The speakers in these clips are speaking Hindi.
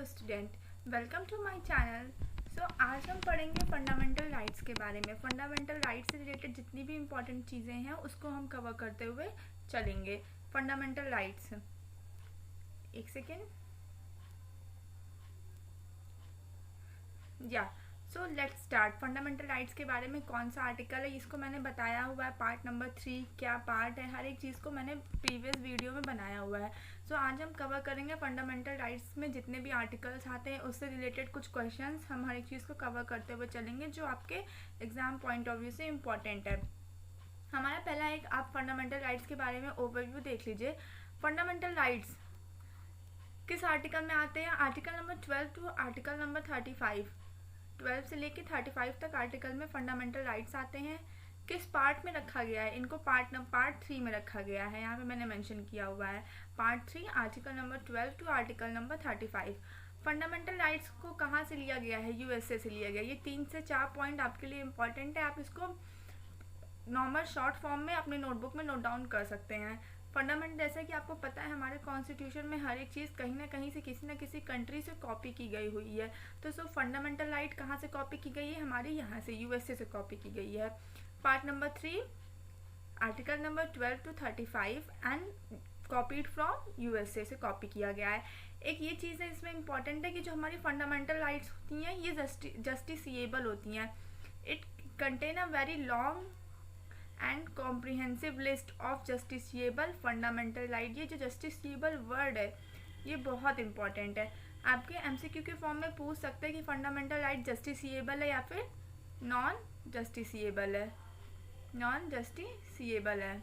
Hello student, welcome to my channel. आज हम पढ़ेंगे फंडामेंटल राइट्स के बारे में। फंडामेंटल राइट्स से रिलेटेड जितनी भी इम्पोर्टेंट चीज़ें हैं उसको हम कवर करते हुए चलेंगे। फंडामेंटल राइट्स, एक सेकेंड या so let's start. Fundamental rights के बारे में कौन सा आर्टिकल है इसको मैंने बताया हुआ है। पार्ट नंबर 3 क्या पार्ट है, हर एक चीज़ को मैंने प्रीवियस वीडियो में बनाया हुआ है। आज हम कवर करेंगे फंडामेंटल राइट्स में जितने भी आर्टिकल्स आते हैं उससे रिलेटेड कुछ क्वेश्चंस हम हर एक चीज़ को कवर करते हुए चलेंगे जो आपके एग्जाम पॉइंट ऑफ व्यू से इम्पॉर्टेंट है। हमारा पहला एक आप फंडामेंटल राइट्स के बारे में ओवरव्यू देख लीजिए। फंडामेंटल राइट्स किस आर्टिकल में आते हैं? Article number 12 to article number 35, 12 से लेके 35 तक आर्टिकल में फंडामेंटल राइट्स आते हैं। किस पार्ट में रखा गया है इनको? पार्ट 3 में रखा गया है। यहाँ पे मैंने मेंशन किया हुआ है part 3 article number 12 to article number 35। Fundamental rights को कहाँ से लिया गया है? यूएसए से लिया गया। ये 3 से 4 पॉइंट आपके लिए इम्पॉर्टेंट है, आप इसको नॉर्मल शॉर्ट फॉर्म में अपने नोटबुक में नोट डाउन कर सकते हैं। फंडामेंट जैसे कि आपको पता है हमारे कॉन्स्टिट्यूशन में हर एक चीज़ कहीं ना कहीं से किसी न किसी कंट्री से कॉपी की गई हुई है। तो फंडामेंटल राइट कहाँ से कॉपी की गई है? हमारे यहाँ से यूएसए से कॉपी की गई है। Part number 3 article number 12 to 35 and copied from USA से कॉपी किया गया है। एक ये चीज़ है इसमें इम्पॉर्टेंट है कि जो हमारी फंडामेंटल राइट्स होती हैं ये जस्टिसिएबल होती हैं। It contain a very long and comprehensive list of justiciable fundamental right. ये जो जस्टिसिएबल वर्ड है ये बहुत इंपॉर्टेंट है। आपके एमसीक्यू के फॉर्म में पूछ सकते हैं कि फंडामेंटल राइट जस्टिसिएबल है या फिर नॉन जस्टिसिएबल है। नॉन जस्टिसिएबल है,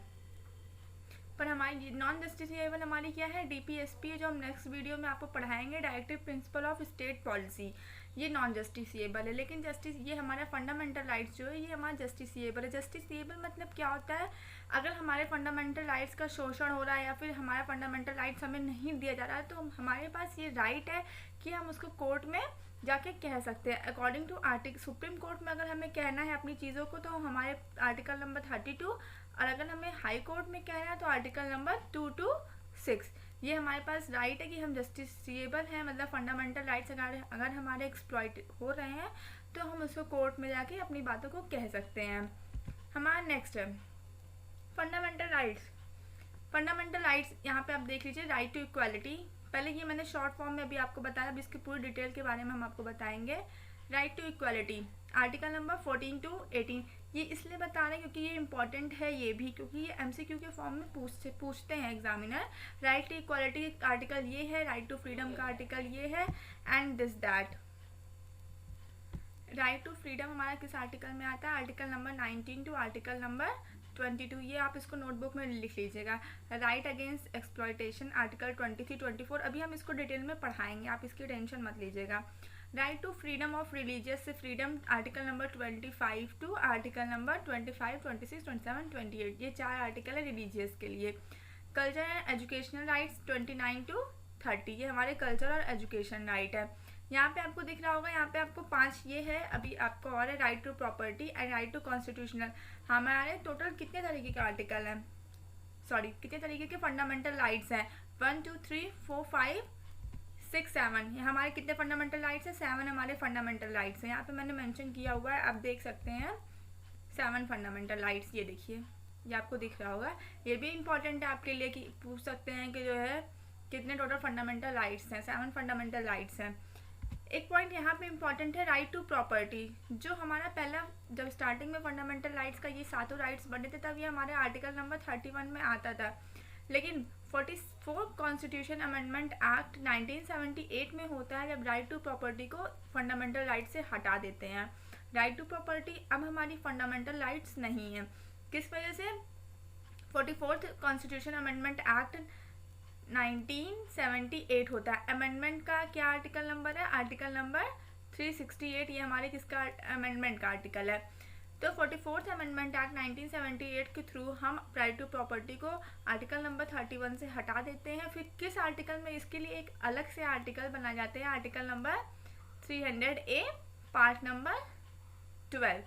पर हमारी नॉन जस्टिसिएबल हमारी क्या है? डीपीएसपी, जो हम नेक्स्ट वीडियो में आपको पढ़ाएंगे, directive principle of state policy, ये नॉन जस्टिसिएबल है। लेकिन ये हमारा फंडामेंटल राइट्स जो है ये हमारा जस्टिसिएबल है। जस्टिसिएबल मतलब क्या होता है? अगर हमारे फंडामेंटल राइट्स का शोषण हो रहा है या फिर हमारा फंडामेंटल राइट्स हमें नहीं दिया जा रहा है तो हमारे पास ये राइट है कि हम उसको कोर्ट में जाके कह सकते हैं। According to article supreme court में अगर हमें कहना है अपनी चीज़ों को तो हमारे आर्टिकल नंबर 32, और अगर हमें हाई कोर्ट में कहना है तो आर्टिकल नंबर 2 to 6। ये हमारे पास राइट है कि हम जस्टिसिएबल हैं, मतलब फंडामेंटल राइट्स अगर हमारे एक्सप्लॉइट हो रहे हैं तो हम उसको कोर्ट में जाके अपनी बातों को कह सकते हैं। हमारा नेक्स्ट है फंडामेंटल राइट्स। फंडामेंटल राइट्स यहाँ पे आप देख लीजिए, राइट टू इक्वालिटी। पहले ये मैंने शॉर्ट फॉर्म में अभी आपको बताया, अभी इसकी पूरी डिटेल के बारे में हम आपको बताएंगे। Right to equality article number 14 to 18। ये इसलिए बता रहे हैं क्योंकि ये इंपॉर्टेंट है ये भी, क्योंकि ये एमसीक्यू के फॉर्म में पूछते हैं examiner. Right to equality article ये है, राइट टू फ्रीडम का आर्टिकल ये है, and this that. Right to freedom हमारा किस आर्टिकल में आता है? Article number 19 to article number 22। ये आप इसको नोटबुक में लिख लीजिएगा। Right against exploitation article 23, 24। अभी हम इसको डिटेल में पढ़ाएंगे, आप इसकी टेंशन मत लीजिएगा। Right to freedom of religious से freedom article number 25 to article number 25, 26, 27, 28। ये 4 आर्टिकल है रिलीजियस के लिए। Culture and educational rights 29 to 30। ये हमारे कल्चर और एजुकेशन राइट है। यहाँ पे आपको दिख रहा होगा, यहाँ पे आपको 5 ये है, अभी आपको और है right to property and right to constitutional. हमारे टोटल कितने तरीके के आर्टिकल हैं, कितने तरीके के फंडामेंटल राइट्स हैं? 1 2 3 4 5 6 7। ये हमारे कितने फंडामेंटल राइट्स हैं? 7 हमारे फंडामेंटल राइट्स हैं। यहाँ पे मैंने मेंशन किया हुआ है, आप देख सकते हैं 7 फंडामेंटल राइट्स। ये देखिए, ये आपको दिख रहा होगा। ये भी इंपॉर्टेंट है आपके लिए कि पूछ सकते हैं कि जो है कितने टोटल फंडामेंटल राइट्स हैं? 7 फंडामेंटल राइट्स हैं। एक पॉइंट यहाँ पे इम्पॉर्टेंट है, राइट टू प्रॉपर्टी। जो हमारा पहला जब स्टार्टिंग में फंडामेंटल राइट्स का ये 7 राइट्स बने थे तब ये हमारे आर्टिकल नंबर 31 में आता था। लेकिन 44 कॉन्स्टिट्यूशन अमेंडमेंट एक्ट 1978 में होता है जब राइट टू प्रॉपर्टी को फंडामेंटल राइट से हटा देते हैं। राइट टू प्रॉपर्टी अब हमारी फंडामेंटल राइट्स नहीं है। किस वजह से? 44th कॉन्स्टिट्यूशन अमेंडमेंट एक्ट 1978 होता है। अमेंडमेंट का क्या आर्टिकल नंबर है? Article number 368। ये हमारे किसका अमेंडमेंट का आर्टिकल है। तो 44th अमेंडमेंट एक्ट 1978 के थ्रू हम राइट टू प्रॉपर्टी को आर्टिकल नंबर 31 से हटा देते हैं। फिर किस आर्टिकल में? इसके लिए एक अलग से आर्टिकल बना जाते हैं, article number 300A part number 12।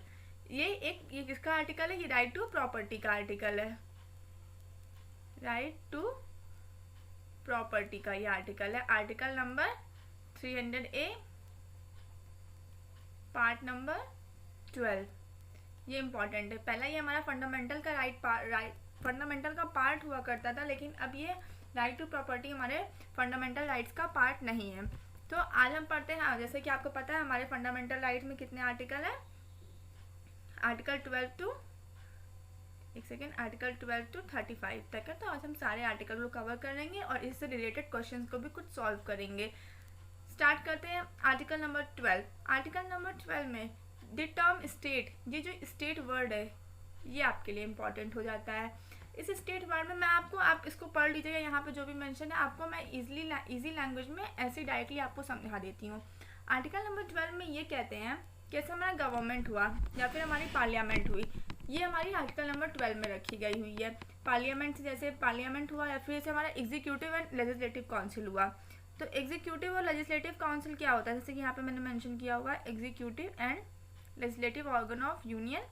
ये किसका आर्टिकल है? ये राइट टू प्रॉपर्टी का आर्टिकल है। राइट टू प्रॉपर्टी का ये आर्टिकल है, article number 300A part number 12, ये इम्पॉर्टेंट है। पहला ये हमारा फंडामेंटल का फंडामेंटल का पार्ट हुआ करता था, लेकिन अब ये राइट टू प्रॉपर्टी हमारे फंडामेंटल राइट्स का पार्ट नहीं है। तो आज हम पढ़ते हैं, जैसे कि आपको पता है हमारे फंडामेंटल राइट में कितने आर्टिकल हैं, आर्टिकल 12 टू आर्टिकल 12 टू 35 तक है। तो आज हम सारे आर्टिकल को कवर करेंगे और इससे रिलेटेड क्वेश्चंस को भी कुछ सॉल्व करेंगे। स्टार्ट करते हैं आर्टिकल नंबर 12। आर्टिकल नंबर 12 में द टर्म स्टेट, ये जो स्टेट वर्ड है ये आपके लिए इम्पॉर्टेंट हो जाता है। इस स्टेट वर्ड में मैं आपको, आप इसको पढ़ लीजिएगा, यहाँ पे जो भी मेंशन है आपको मैं इजी लैंग्वेज में ऐसे डायरेक्टली आपको समझा देती हूँ। आर्टिकल नंबर 12 में ये कहते हैं कि जैसे हमारा गवर्नमेंट हुआ या फिर हमारी पार्लियामेंट हुई, ये हमारी आर्टिकल नंबर 12 में रखी गई हुई है। पार्लियामेंट से जैसे पार्लियामेंट हुआ या फिर जैसे हमारा एग्जीक्यूटिव एंड लेजिस्लेटिव काउंसिल हुआ। तो एग्जीक्यूटिव और लेजिस्लेटिव काउंसिल क्या होता है, जैसे कि यहाँ पे मैंने मेंशन किया हुआ है, executive and legislative organ of union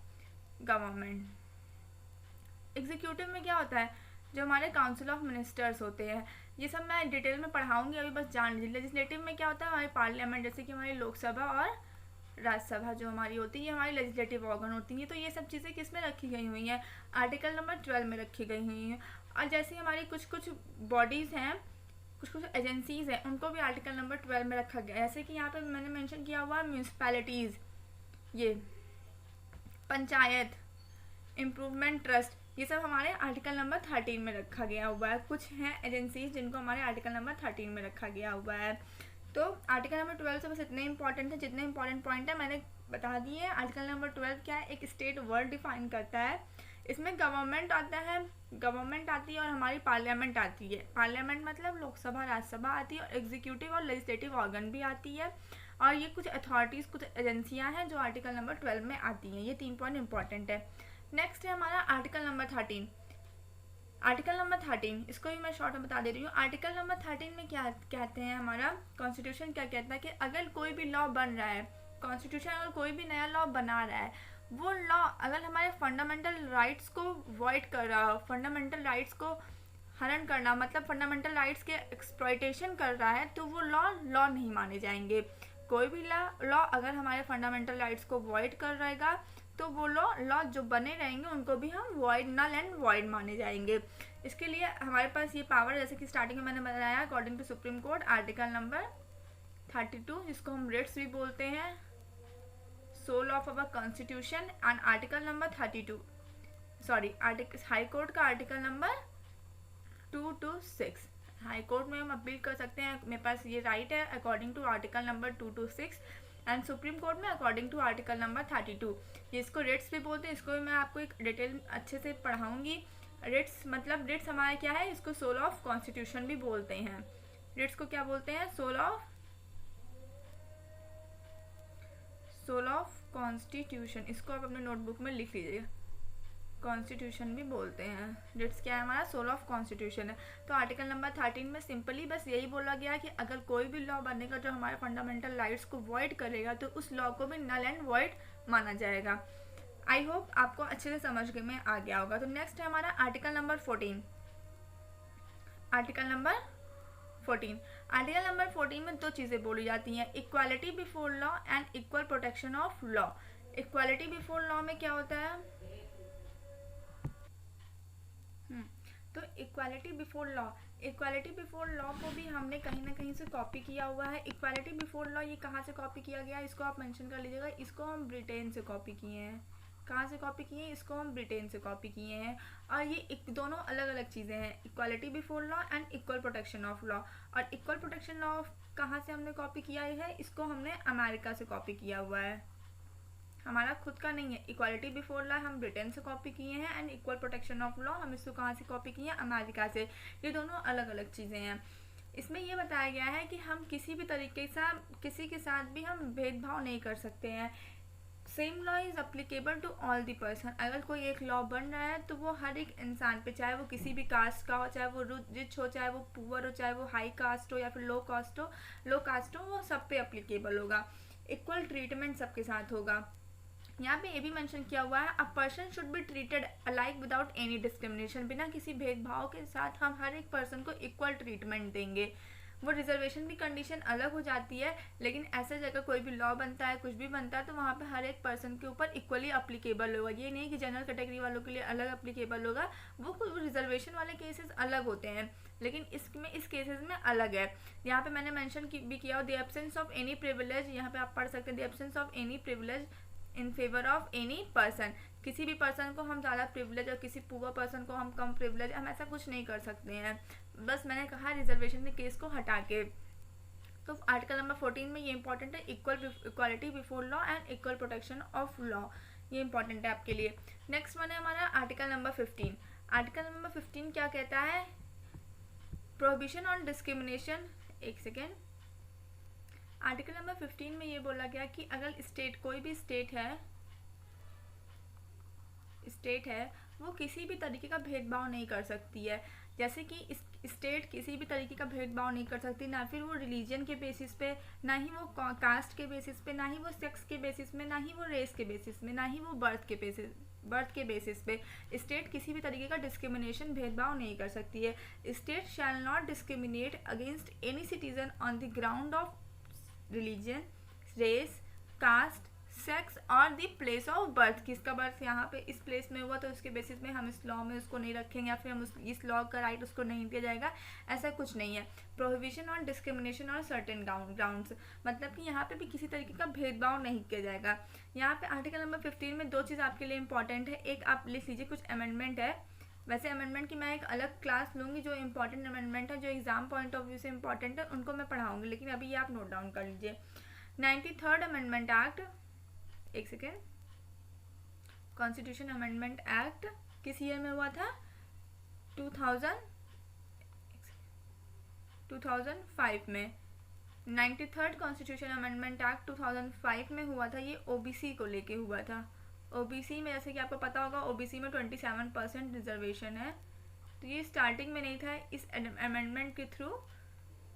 government. Executive में क्या होता है, जो हमारे काउंसिल ऑफ मिनिस्टर्स होते हैं, ये सब मैं डिटेल में पढ़ाऊंगी, अभी बस जान लीजिए। लेजिस्लेटिव में क्या होता है, हमारी पार्लियामेंट, जैसे कि हमारी लोकसभा और राज्यसभा जो हमारी होती है, ये हमारी लेजिस्लेटिव ऑर्गन होती है। तो ये सब चीज़ें किस में रखी गई हुई हैं, आर्टिकल नंबर 12 में रखी गई हुई हैं। और जैसे हमारी कुछ बॉडीज़ हैं, कुछ एजेंसीज हैं, उनको भी आर्टिकल नंबर 12 में रखा गया है। जैसे कि यहाँ पे मैंने मेंशन किया हुआ है म्यूनिसिपैलिटीज़, ये पंचायत, इम्प्रूवमेंट ट्रस्ट, ये सब हमारे आर्टिकल नंबर 13 में रखा गया हुआ है। कुछ हैं एजेंसीज जिनको हमारे आर्टिकल नंबर 13 में रखा गया हुआ है। तो आर्टिकल नंबर 12 से बस इतने इंपॉर्टेंट है, जितने इंपॉर्टेंट पॉइंट है मैंने बता दिए। आर्टिकल नंबर 12 क्या है, एक स्टेट वर्ड डिफाइन करता है। इसमें गवर्नमेंट आता है, गवर्नमेंट आती है और हमारी पार्लियामेंट आती है। पार्लियामेंट मतलब लोकसभा राज्यसभा आती है, और एग्जीक्यूटिव और लेजिस्लेटिव ऑर्गन भी आती है। और ये कुछ अथॉरिटीज़, कुछ एजेंसियाँ हैं जो आर्टिकल नंबर 12 में आती हैं। ये 3 पॉइंट इंपॉर्टेंट है। नेक्स्ट है हमारा आर्टिकल नंबर 13। आर्टिकल नंबर 13, इसको भी मैं शॉर्ट में बता दे रही हूँ। आर्टिकल नंबर 13 में क्या कहते हैं, हमारा कॉन्स्टिट्यूशन क्या कहता है कि अगर कोई भी लॉ बन रहा है, कॉन्स्टिट्यूशन अगर कोई भी नया लॉ बना रहा है, वो लॉ अगर हमारे फंडामेंटल राइट्स को वॉइड कर रहा हो, फंडामेंटल राइट्स को हनन करना मतलब फंडामेंटल राइट्स के एक्सप्लॉइटेशन कर रहा है, तो वो लॉ नहीं माने जाएंगे। कोई भी लॉ अगर हमारे फंडामेंटल राइट्स को वॉइड कर रहेगा, तो वो लॉ जो बने रहेंगे उनको भी हम वॉइड, नल एंड वॉइड माने जाएंगे। इसके लिए हमारे पास ये पावर, जैसे कि स्टार्टिंग में मैंने बताया, according to supreme court article number 32, जिसको हम रिट्स भी बोलते हैं, soul of our constitution, and article number 32, sorry high court का article number 2 to 6। High court में हम अपील कर सकते हैं, मेरे पास ये राइट है according to article number 2 to 6, and supreme court में अकॉर्डिंग टू आर्टिकल नंबर 32। ये इसको रिट्स भी बोलते हैं, इसको भी मैं आपको एक डिटेल अच्छे से पढ़ाऊंगी। रिट्स मतलब रिट्स हमारा क्या है, इसको सोल ऑफ कॉन्स्टिट्यूशन भी बोलते हैं। रिट्स को क्या बोलते हैं, सोल ऑफ कॉन्स्टिट्यूशन। इसको आप अपने नोटबुक में लिख लीजिएगा, कॉन्स्टिट्यूशन भी बोलते हैं। रिट्स क्या है, हमारा सोल ऑफ कॉन्स्टिट्यूशन है। तो आर्टिकल नंबर 13 में सिंपली बस यही बोला गया कि अगर कोई भी लॉ बनेगा जो हमारे फंडामेंटल राइट्स को वॉइड करेगा, तो उस लॉ को भी नल एंड वॉइड माना जाएगा। आई होप आपको अच्छे से समझ में आ गया होगा। तो नेक्स्ट है हमारा आर्टिकल नंबर 14। आर्टिकल नंबर 14 में 2 चीज़ें बोली जाती हैं, equality before law and equal protection of law. Equality before law में क्या होता है, तो इक्वालिटी बिफोर लॉ को भी हमने कहीं ना कहीं से कॉपी किया हुआ है। इक्वालिटी बिफोर लॉ ये कहाँ से कॉपी किया गया है, इसको आप मेंशन कर लीजिएगा। इसको हम ब्रिटेन से कॉपी किए हैं। कहाँ से कॉपी किए हैं, इसको हम ब्रिटेन से कॉपी किए हैं। और ये दोनों अलग अलग चीज़ें हैं, equality before law and equal protection of law. और इक्वल प्रोटेक्शन लॉ कहाँ से हमने कॉपी किया है, इसको हमने अमेरिका से कॉपी किया हुआ है, हमारा खुद का नहीं है। इक्वालिटी बिफोर लॉ हम ब्रिटेन से कॉपी किए हैं, and equal protection of law हम इसको कहाँ से कॉपी किए हैं, अमेरिका से। ये दोनों अलग अलग चीज़ें हैं। इसमें यह बताया गया है कि हम किसी भी तरीके से किसी के साथ भी हम भेदभाव नहीं कर सकते हैं। Same law is applicable to all the person. अगर कोई एक लॉ बन रहा है तो वो हर एक इंसान पे, चाहे वो किसी भी कास्ट का हो, चाहे वो रिच हो, चाहे वो पुअर हो, चाहे वो हाई कास्ट हो या फिर लो कास्ट हो, वो सब पे अप्लीकेबल होगा। इक्वल ट्रीटमेंट सबके साथ होगा। यहाँ पे ये भी मेंशन किया हुआ है, a person should be treated alike without any discrimination. बिना किसी भेदभाव के साथ हम हर एक पर्सन को इक्वल ट्रीटमेंट देंगे। वो रिजर्वेशन की कंडीशन अलग हो जाती है, लेकिन ऐसे जगह कोई भी लॉ बनता है, कुछ भी बनता है, तो वहाँ पे हर एक पर्सन के ऊपर इक्वली अप्लीकेबल होगा। ये नहीं कि जनरल कैटेगरी वालों के लिए अलग अप्लीकेबल होगा, वो रिजर्वेशन वाले केसेस अलग होते हैं, लेकिन इसमें इस केसेस में अलग है। यहाँ पे मैंने मेंशन भी किया, the absence of any privilege, यहाँ पे आप पढ़ सकते हैं, the absence of any privilege in favour of any person. किसी भी पर्सन को हम ज़्यादा प्रिविलेज और किसी पुअर पर्सन को हम कम प्रिविलेज, हम ऐसा कुछ नहीं कर सकते हैं। बस मैंने कहा रिजर्वेशन के केस को हटा के। तो आर्टिकल नंबर 14 में ये इंपॉर्टेंट है, equality before law and equal protection of law, ये इंपॉर्टेंट है आपके लिए। नेक्स्ट वन है हमारा आर्टिकल नंबर 15। आर्टिकल नंबर 15 क्या कहता है? Prohibition on discrimination. एक सेकेंड, आर्टिकल नंबर 15 में ये बोला गया कि अगर स्टेट, कोई भी स्टेट है वो किसी भी तरीके का भेदभाव नहीं कर सकती है। जैसे कि इस स्टेट किसी भी तरीके का भेदभाव नहीं कर सकती, ना फिर वो रिलीजन के बेसिस पे, ना ही वो कास्ट के बेसिस पे, ना ही वो सेक्स के बेसिस में, ना ही वो रेस के बेसिस में, ना ही वो बर्थ के बेसिस पे स्टेट किसी भी तरीके का डिस्क्रिमिनेशन, भेदभाव नहीं कर सकती है। State shall not discriminate against any citizen on the ground of religion, race, caste, sex और द प्लेस ऑफ बर्थ। किसका बर्थ यहाँ पे इस प्लेस में हुआ तो उसके बेसिस में हम इस लॉ में उसको नहीं रखेंगे, या फिर हम इस लॉ का राइट उसको नहीं दिया जाएगा, ऐसा कुछ नहीं है। प्रोहिबिशन ऑन डिस्क्रिमिनेशन और सर्टेन ग्राउंड्स, मतलब कि यहाँ पे भी किसी तरीके का भेदभाव नहीं किया जाएगा। यहाँ पे आर्टिकल नंबर 15 में दो चीज़ आपके लिए इंपॉर्टेंट है। एक आप लिख लीजिए, कुछ अमेंडमेंट है, वैसे अमेंडमेंट की मैं एक अलग क्लास लूँगी, जो इंपॉर्टेंट अमेंडमेंट है, जो एग्जाम पॉइंट ऑफ व्यू से इंपॉर्टेंट है, उनको मैं पढ़ाऊँगी, लेकिन अभी ये आप नोट डाउन कर लीजिए। 93rd अमेंडमेंट एक्ट, एक सेकेंड, कॉन्स्टिट्यूशन अमेंडमेंट एक्ट किस ईयर में हुआ था? 2005 में। 93rd कॉन्स्टिट्यूशन अमेंडमेंट एक्ट 2005 में हुआ था। ये ओबीसी को लेके हुआ था। ओबीसी में, जैसे कि आपको पता होगा, ओबीसी में 27% रिजर्वेशन है, तो ये स्टार्टिंग में नहीं था, इस अमेंडमेंट के थ्रू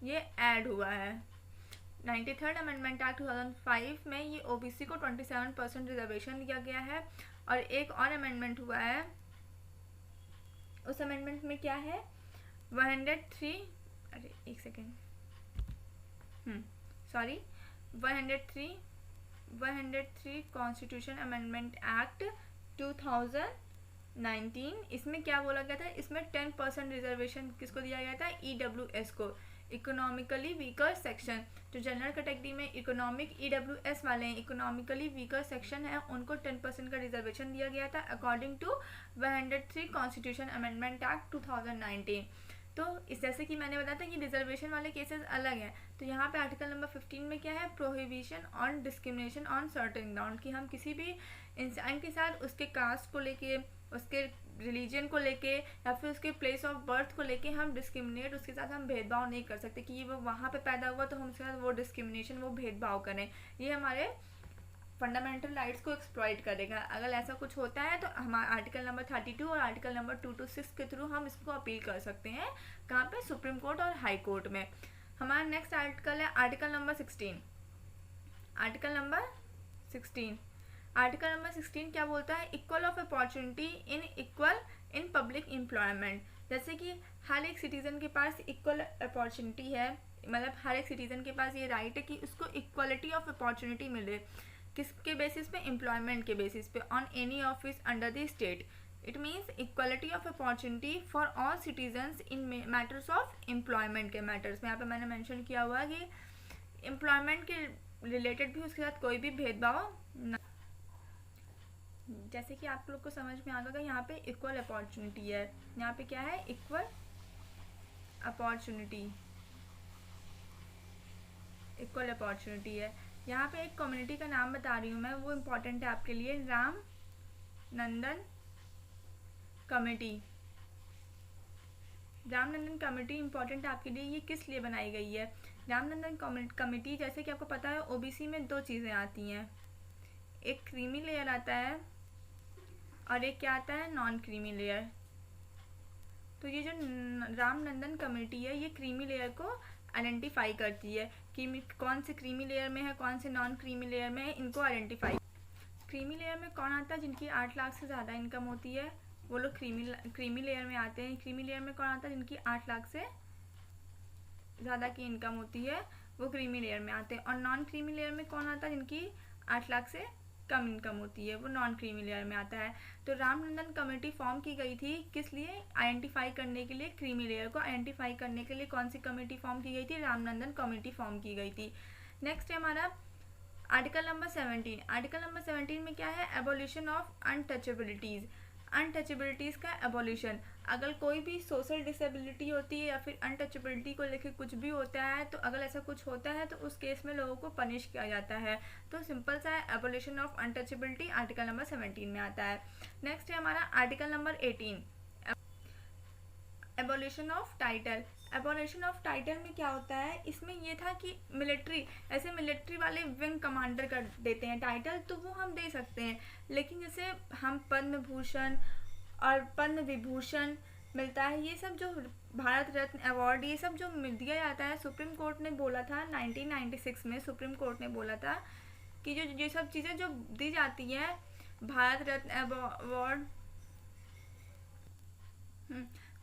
ये ऐड हुआ है। 93rd अमेंडमेंट एक्ट 2005 में ये ओबीसी को 27% रिजर्वेशन दिया गया है। और एक और अमेंडमेंट हुआ है, उस अमेंडमेंट में क्या है? 103 कॉन्स्टिट्यूशन अमेंडमेंट एक्ट 2019। इसमें क्या बोला गया था? इसमें 10% रिजर्वेशन किसको दिया गया था? EWS को, इकोनॉमिकली वीकर सेक्शन। जो जनरल कैटेगरी में इकोनॉमिक EWS वाले हैं, इकोनॉमिकली वीकर सेक्शन है, उनको 10% का रिजर्वेशन दिया गया था according to 103 constitution amendment act 2019। तो इस जैसे कि मैंने बताया था कि रिजर्वेशन वाले केसेस अलग हैं, तो यहाँ पे आर्टिकल नंबर 15 में क्या है? Prohibition on discrimination on certain ground, कि हम किसी भी इंसान के साथ उसके कास्ट को लेके, उसके रिलीजन को लेके, या फिर उसके प्लेस ऑफ बर्थ को लेके हम डिस्क्रिमिनेट, उसके साथ हम भेदभाव नहीं कर सकते कि वो वहाँ पे पैदा हुआ तो हम उसके साथ वो डिस्क्रिमिनेशन, वो भेदभाव करें। ये हमारे फंडामेंटल राइट्स को एक्सप्लॉइट करेगा। अगर ऐसा कुछ होता है तो हमारा आर्टिकल नंबर 32 और आर्टिकल नंबर 226 के थ्रू हम इसको अपील कर सकते हैं। कहाँ पे? सुप्रीम कोर्ट और हाई कोर्ट में। हमारा नेक्स्ट आर्टिकल है आर्टिकल नंबर 16। आर्टिकल नंबर 16 क्या बोलता है? Equal of opportunity in public employment. जैसे कि हर एक सिटीज़न के पास इक्वल अपॉर्चुनिटी है, मतलब हर एक सिटीज़न के पास ये राइट है कि उसको इक्वलिटी ऑफ अपॉर्चुनिटी मिले। किसके बेसिस पे? एम्प्लॉयमेंट के बेसिस पे, on any office under the state. It means equality of opportunity for all citizens in matters of employment के मैटर्स में। यहाँ पे मैंने मेंशन किया हुआ है कि एम्प्लॉयमेंट के रिलेटेड भी उसके साथ कोई भी भेदभाव न, जैसे कि आप लोग को समझ में आ गया, यहाँ पे इक्वल अपॉर्चुनिटी है। यहाँ पे क्या है? इक्वल अपॉर्चुनिटी है। यहाँ पे एक कम्युनिटी का नाम बता रही हूँ मैं, वो इम्पोर्टेंट है आपके लिए, राम नंदन कमेटी इम्पोर्टेंट है आपके लिए। ये किस लिए बनाई गई है? रामनंदन कमेटी, जैसे कि आपको पता है ओबीसी में दो चीज़ें आती हैं, एक क्रीमी लेयर आता है और एक क्या आता है? Non creamy layer. तो ये जो रामनंदन कमेटी है, ये क्रीमी लेयर को आइडेंटिफाई करती है कि कौन से क्रीमी लेयर में है, कौन से नॉन क्रीमी लेयर में है, इनको आइडेंटिफाई। क्रीमी लेयर में कौन आता है? जिनकी 8 लाख से ज़्यादा इनकम होती है, वो लोग क्रीमी लेयर में आते हैं। क्रीमी लेयर में कौन आता है? जिनकी 8 लाख से ज़्यादा की इनकम होती है वो क्रीमी लेयर में आते हैं, और नॉन क्रीमी लेयर में कौन आता है, जिनकी 8 लाख से कम इनकम होती है, वो नॉन क्रीमी लेयर में आता है। तो रामनंदन कमेटी फॉर्म की गई थी किस लिए, आइडेंटिफाई करने के लिए, क्रीमी लेयर को आइडेंटिफाई करने के लिए कौन सी कमेटी फॉर्म की गई थी, रामनंदन कमेटी फॉर्म की गई थी। नेक्स्ट है हमारा आर्टिकल नंबर 17। आर्टिकल नंबर 17 में क्या है, एबोलिशन ऑफ अनटचेबिलिटीज़। अनटचेबिलिटीज़ का एबोलिशन, अगर कोई भी सोशल डिसेबिलिटी होती है या फिर अनटचेबिलिटी को लेकर कुछ भी होता है, तो अगर ऐसा कुछ होता है तो उस केस में लोगों को पनिश किया जाता है। तो सिंपल सा है, abolition of untouchability article number 17 में आता है। नेक्स्ट है हमारा article number 18, abolition of title. Abolition of title में क्या होता है, इसमें ये था कि मिलिट्री, ऐसे मिलिट्री वाले विंग कमांडर कर देते हैं टाइटल, तो वो हम दे सकते हैं, लेकिन जैसे हम पद्म भूषण और पद्म विभूषण मिलता है, ये सब जो भारत रत्न अवार्ड, ये सब जो दिया जाता है, सुप्रीम कोर्ट ने बोला था 1996 में, सुप्रीम कोर्ट ने बोला था कि जो ये सब चीज़ें जो दी जाती है, भारत रत्न अवार्ड,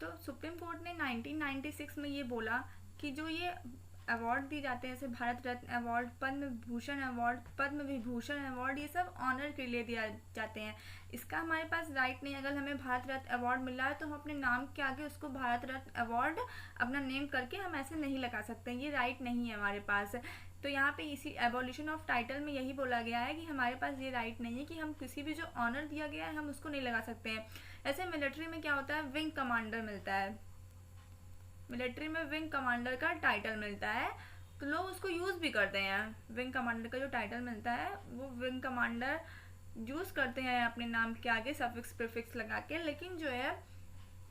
तो सुप्रीम कोर्ट ने 1996 में ये बोला कि जो ये अवार्ड दिए जाते हैं, जैसे Bharat Ratna award, Padma Bhushan award, Padma Vibhushan award, ये सब ऑनर के लिए दिया जाते हैं। इसका हमारे पास राइट नहीं, अगर हमें भारत रत्न अवार्ड मिल रहा है तो हम अपने नाम के आगे उसको भारत रत्न अवार्ड अपना नेम करके हम ऐसे नहीं लगा सकते, ये राइट नहीं है हमारे पास। तो यहाँ पे इसी एबोलिशन ऑफ टाइटल में यही बोला गया है कि हमारे पास ये राइट नहीं है कि हम किसी भी जो ऑनर दिया गया है हम उसको नहीं लगा सकते हैं। ऐसे मिलिट्री में क्या होता है, विंग कमांडर मिलता है, मिलिट्री में विंग कमांडर का टाइटल मिलता है, तो लोग उसको यूज़ भी करते हैं। विंग कमांडर का जो टाइटल मिलता है वो विंग कमांडर यूज़ करते हैं अपने नाम के आगे सफिक्स प्रीफिक्स लगा के, लेकिन जो है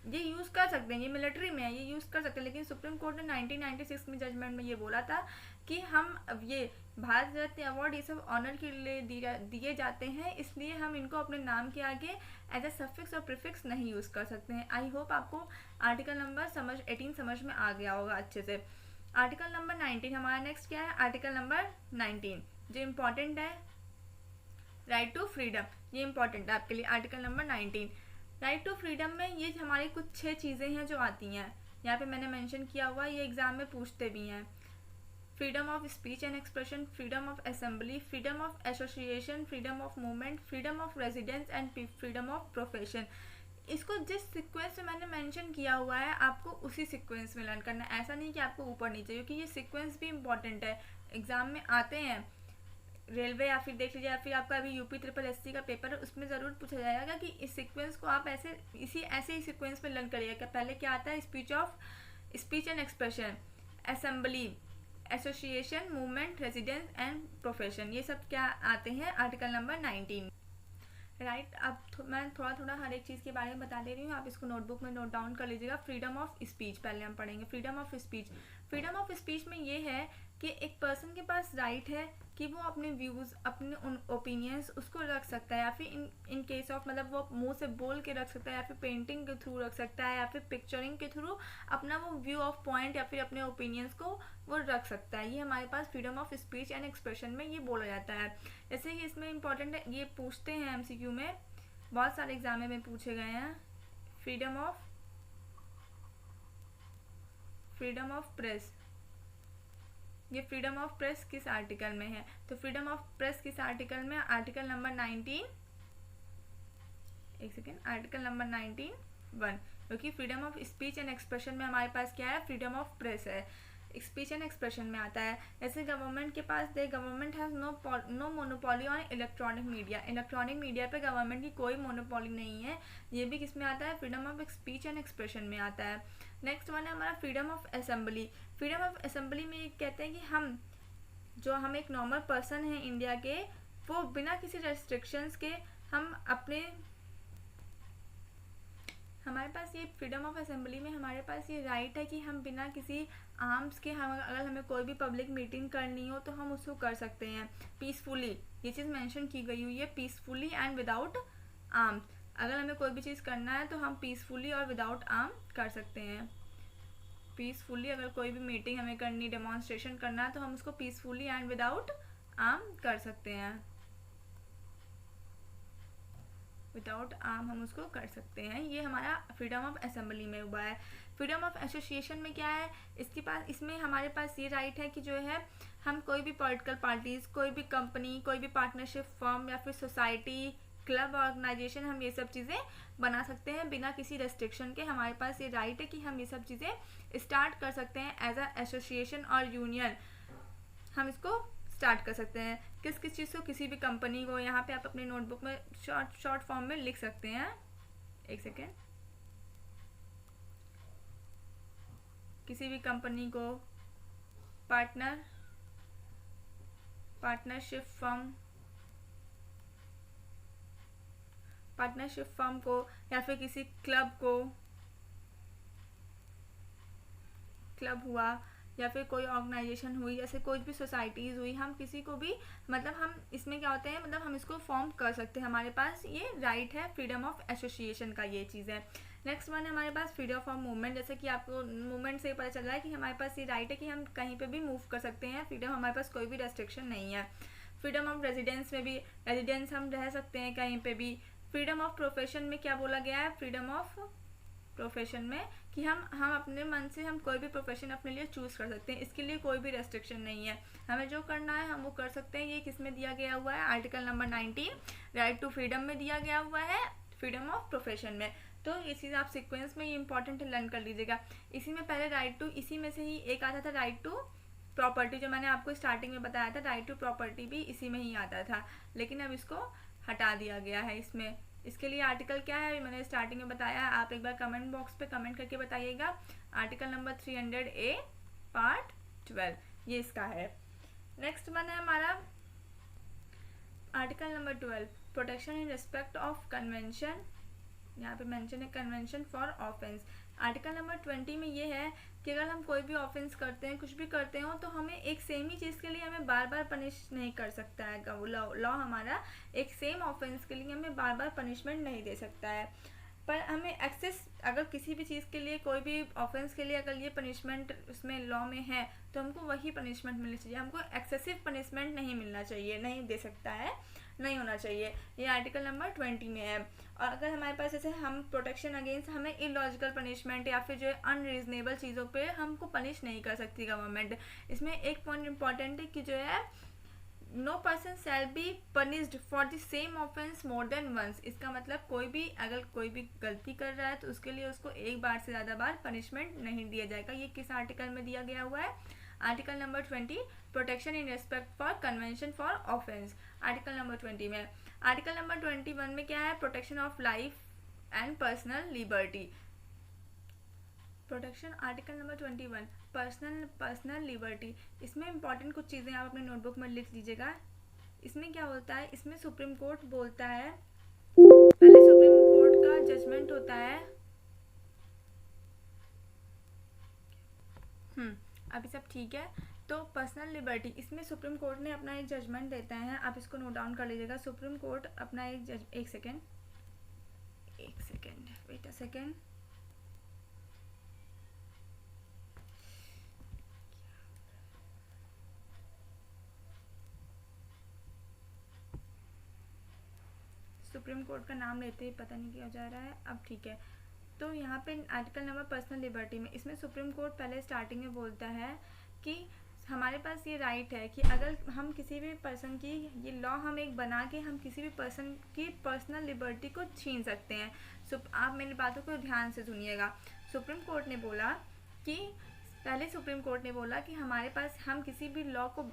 ये यूज़ कर सकते हैं, ये मिलिट्री में है, ये यूज़ कर सकते हैं, लेकिन सुप्रीम कोर्ट ने 1996 में जजमेंट में ये बोला था कि हम अब ये भारत रत्न अवार्ड ये सब ऑनर के लिए दिए जाते हैं, इसलिए हम इनको अपने नाम के आगे एज ए सफिक्स और प्रीफिक्स नहीं यूज़ कर सकते हैं। आई होप आपको आर्टिकल नंबर 18 समझ में आ गया होगा अच्छे से। आर्टिकल नंबर 19 हमारा नेक्स्ट क्या है, आर्टिकल नंबर 19 जो इम्पोर्टेंट है, राइट टू फ्रीडम, ये इम्पोर्टेंट है आपके लिए। Article number 19 right to freedom में ये हमारी कुछ 6 चीज़ें हैं जो आती हैं, यहाँ पे मैंने मेंशन किया हुआ, ये एग्जाम में पूछते भी हैं। Freedom of speech and expression, freedom of assembly, freedom of association, freedom of movement, freedom of residence and freedom of profession. इसको जिस सीक्वेंस में मैंने मेंशन किया हुआ है आपको उसी सीक्वेंस में लर्न करना है, ऐसा नहीं कि आपको ऊपर नीचे, क्योंकि ये सीक्वेंस भी इम्पॉर्टेंट है, एग्जाम में आते हैं। रेलवे या फिर देख लीजिए, या फिर आपका अभी यूपी SSS का पेपर है उसमें ज़रूर पूछा जाएगा कि इस सीक्वेंस को आप ऐसे ऐसे ही सीक्वेंस में लर्न करिएगा। पहले क्या आता है, speech and expression, assembly, association, movement, residence and profession, ये सब क्या आते हैं आर्टिकल नंबर 19। राइट अब मैं थोड़ा थोड़ा हर एक चीज़ के बारे में बता दे रही हूँ, आप इसको नोटबुक में नोट डाउन कर लीजिएगा। फ्रीडम ऑफ स्पीच पहले हम पढ़ेंगे। Freedom of speech, freedom of speech में ये है कि एक पर्सन के पास राइट है कि वो अपने व्यूज़, अपने उन ओपिनियंस उसको रख सकता है, या फिर इन केस ऑफ मतलब वो मुंह से बोल के रख सकता है, या फिर पेंटिंग के थ्रू रख सकता है, या फिर पिक्चरिंग के थ्रू अपना वो व्यू ऑफ पॉइंट या फिर अपने ओपिनियंस को वो रख सकता है। ये हमारे पास freedom of speech and expression में ये बोला जाता है। जैसे कि इसमें इंपॉर्टेंट है, ये पूछते हैं MCQ में, बहुत सारे एग्जाम में पूछे गए हैं। फ्रीडम ऑफ प्रेस, ये फ्रीडम ऑफ प्रेस किस आर्टिकल में है, तो फ्रीडम ऑफ प्रेस किस आर्टिकल में, आर्टिकल नंबर 19, एक सेकेंड, आर्टिकल नंबर 19(1), क्योंकि freedom of speech and expression में हमारे पास क्या है, फ्रीडम ऑफ प्रेस है, स्पीच एंड एक्सप्रेशन में आता है। जैसे गवर्नमेंट के पास government has no monopoly on electronic media, electronic media पे गवर्नमेंट की कोई मोनोपोली नहीं है, ये भी किस में आता है, freedom of speech and expression में आता है। नेक्स्ट वन है हमारा freedom of assembly. Freedom of assembly में कहते हैं कि हम एक नॉर्मल पर्सन हैं इंडिया के, वो बिना किसी रेस्ट्रिक्शंस के हम अपने, हमारे पास ये फ्रीडम ऑफ असेंबली में हमारे पास ये राइट है कि हम बिना किसी आर्म्स के, हम अगर हमें कोई भी पब्लिक मीटिंग करनी हो तो हम उसको कर सकते हैं पीसफुली, ये चीज़ मेंशन की गई हुई है, पीसफुली एंड विदाउट आर्म्स। अगर हमें कोई भी चीज़ करना है तो हम पीसफुली और विदाउट आर्म कर सकते हैं। पीसफुली अगर कोई भी मीटिंग हमें करनी, डेमोन्स्ट्रेशन करना है तो हम उसको पीसफुली एंड विदाउट आर्म कर सकते हैं, विदाउट आर्म हम उसको कर सकते हैं। ये हमारा फ्रीडम ऑफ असेंबली में हुआ है। फ्रीडम ऑफ एसोसिएशन में क्या है, इसमें हमारे पास ये राइट है कि जो है हम कोई भी पॉलिटिकल पार्टीज, कोई भी कंपनी, कोई भी पार्टनरशिप फर्म या फिर सोसाइटी, क्लब, ऑर्गेनाइजेशन, हम ये सब चीज़ें बना सकते हैं बिना किसी रेस्ट्रिक्शन के। हमारे पास ये राइट है कि हम ये सब चीज़ें स्टार्ट कर सकते हैं एज अ एसोसिएशन और यूनियन, हम इसको स्टार्ट कर सकते हैं। किस किस चीज़ को, किसी भी कंपनी को, यहाँ पे आप अपने नोटबुक में शॉर्ट फॉर्म में लिख सकते हैं। एक सेकेंड, किसी भी कंपनी को, पार्टनरशिप फर्म को, या फिर किसी क्लब हुआ, या फिर कोई ऑर्गेनाइजेशन हुई, जैसे कोई भी सोसाइटीज़ हुई, हम किसी को भी, मतलब हम इसमें क्या होते हैं, मतलब हम इसको फॉर्म कर सकते हैं। हमारे पास ये राइट है फ्रीडम ऑफ एसोसिएशन का, ये चीज़ है। नेक्स्ट वन है हमारे पास फ्रीडम ऑफ मूवमेंट। जैसे कि आपको मूवमेंट से पता चल रहा है कि हमारे पास ये राइट है कि हम कहीं पे भी मूव कर सकते हैं। फ्रीडम, हमारे पास कोई भी रेस्ट्रिक्शन नहीं है। फ्रीडम ऑफ रेजिडेंस में भी, रेजिडेंस हम रह सकते हैं कहीं पे भी। फ्रीडम ऑफ प्रोफेशन में क्या बोला गया है, फ्रीडम ऑफ प्रोफेशन में कि हम अपने मन से हम कोई भी प्रोफेशन अपने लिए चूज़ कर सकते हैं, इसके लिए कोई भी रेस्ट्रिक्शन नहीं है। हमें जो करना है हम वो कर सकते हैं। ये किस में दिया गया हुआ है, article number 19 right to freedom में दिया गया हुआ है, फ्रीडम ऑफ प्रोफेशन में। तो ये चीज़ आप सीक्वेंस में ये इंपॉर्टेंट लर्न कर लीजिएगा। इसी में पहले राइट टू, इसी में से ही एक आता था राइट टू प्रॉपर्टी, जो मैंने आपको स्टार्टिंग में बताया था, राइट टू प्रॉपर्टी भी इसी में ही आता था, लेकिन अब इसको हटा दिया गया है इसमें। इसके लिए आर्टिकल क्या है मैंने स्टार्टिंग में बताया, आप एक बार कमेंट बॉक्स पे कमेंट करके बताइएगा। आर्टिकल नंबर 300A पार्ट 12 ये इसका है। नेक्स्ट वन है हमारा article number 12 protection in respect of convention. यहाँ पे मेंशन है convention for offence. Article number 20 में ये है कि अगर हम कोई भी ऑफेंस करते हैं, कुछ भी करते हो, तो हमें एक सेम ही चीज़ के लिए हमें बार बार पनिश नहीं कर सकता है। लॉ हमारा एक सेम ऑफेंस के लिए हमें बार बार पनिशमेंट नहीं दे सकता है, पर हमें एक्सेस, अगर किसी भी चीज़ के लिए, कोई भी ऑफेंस के लिए अगर ये पनिशमेंट उसमें लॉ में है तो हमको वही पनिशमेंट मिलनी चाहिए। हमको एक्सेसिव पनिशमेंट नहीं मिलना चाहिए, नहीं दे सकता है, नहीं होना चाहिए। ये आर्टिकल नंबर 20 में है। और अगर हमारे पास जैसे हम प्रोटेक्शन अगेंस्ट, हमें इलॉजिकल पनिशमेंट या फिर जो है अनरीजनेबल चीज़ों पे हमको पनिश नहीं कर सकती गवर्नमेंट। इसमें एक पॉइंट इंपॉर्टेंट है कि जो है no person shall be punished for the same offence more than once. इसका मतलब कोई भी अगर कोई भी गलती कर रहा है तो उसके लिए उसको एक बार से ज़्यादा बार पनिशमेंट नहीं दिया जाएगा। ये किस आर्टिकल में दिया गया हुआ है, article number 20 protection in respect for convention for offence, article number 20 में। आर्टिकल नंबर 21 में क्या है, protection of life and personal liberty. Protection article number 21 personal liberty. इसमें इंपॉर्टेंट कुछ चीज़ें आप अपने नोटबुक में लिख लीजिएगा। इसमें क्या होता है, इसमें सुप्रीम कोर्ट बोलता है, पहले सुप्रीम कोर्ट का जजमेंट होता है। अभी सब ठीक है। तो पर्सनल लिबर्टी, इसमें सुप्रीम कोर्ट ने अपना एक जजमेंट देता है, आप इसको नोट डाउन कर लीजिएगा। सुप्रीम कोर्ट अपना एक second wait a second. Supreme court का नाम लेते ही पता नहीं क्या हो जा रहा है, अब ठीक है। तो यहाँ पे आर्टिकल नंबर पर्सनल लिबर्टी में, इसमें सुप्रीम कोर्ट पहले स्टार्टिंग में बोलता है कि हमारे पास ये राइट है कि अगर हम किसी भी पर्सन की, ये लॉ हम एक बना के हम किसी भी पर्सन की पर्सनल लिबर्टी को छीन सकते हैं। आप मेरी बातों को ध्यान से सुनिएगा। सुप्रीम कोर्ट ने बोला कि पहले सुप्रीम कोर्ट ने बोला कि हमारे पास हम किसी भी लॉ को